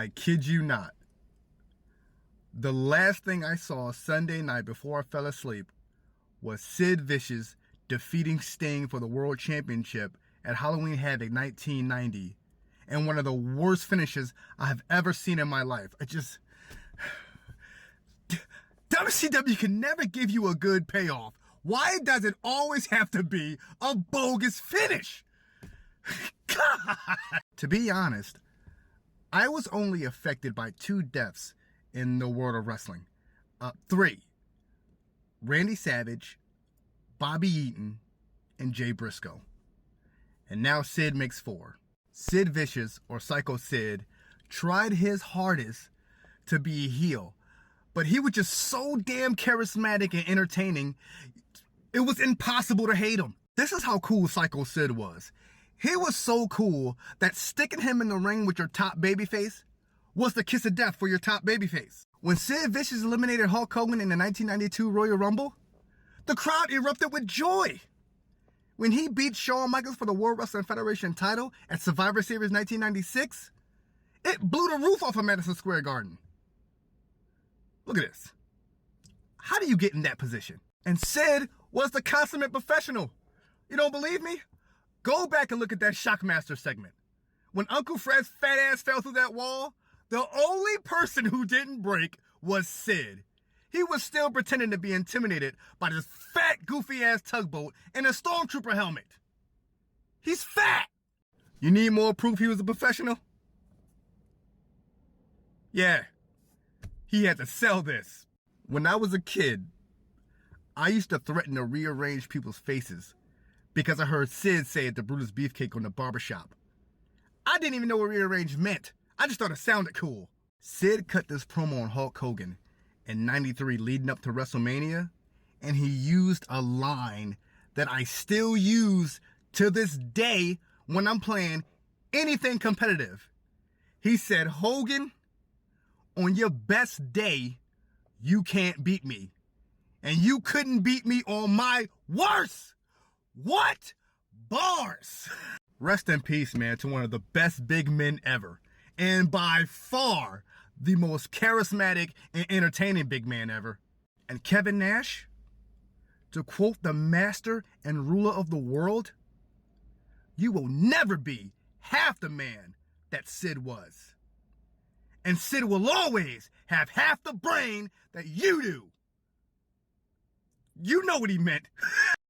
I kid you not. The last thing I saw Sunday night before I fell asleep was Sid Vicious defeating Sting for the World Championship at Halloween Havoc 1990, and one of the worst finishes I have ever seen in my life. WCW can never give you a good payoff. Why does it always have to be a bogus finish? God! To be honest, I was only affected by 2 deaths in the world of wrestling. 3. Randy Savage, Bobby Eaton, and Jay Briscoe. And now Sid makes 4. Sid Vicious, or Psycho Sid, tried his hardest to be a heel, but he was just so damn charismatic and entertaining, it was impossible to hate him. This is how cool Psycho Sid was. He was so cool that sticking him in the ring with your top babyface was the kiss of death for your top babyface. When Sid Vicious eliminated Hulk Hogan in the 1992 Royal Rumble, the crowd erupted with joy. When he beat Shawn Michaels for the World Wrestling Federation title at Survivor Series 1996, it blew the roof off of Madison Square Garden. Look at this. How do you get in that position? And Sid was the consummate professional. You don't believe me? Go back and look at that Shockmaster segment. When Uncle Fred's fat ass fell through that wall, the only person who didn't break was Sid. He was still pretending to be intimidated by this fat, goofy-ass tugboat in a stormtrooper helmet. He's fat! You need more proof he was a professional? Yeah. He had to sell this. When I was a kid, I used to threaten to rearrange people's faces because I heard Sid say it to Brutus Beefcake on the barbershop. I didn't even know what rearrange meant. I just thought it sounded cool. Sid cut this promo on Hulk Hogan in '93 leading up to WrestleMania, and he used a line that I still use to this day when I'm playing anything competitive. He said, "Hogan, on your best day, you can't beat me. And you couldn't beat me on my worst." What? Bars! Rest in peace, man, to one of the best big men ever. And by far, the most charismatic and entertaining big man ever. And Kevin Nash, to quote the master and ruler of the world, "You will never be half the man that Sid was. And Sid will always have half the brain that you do." You know what he meant.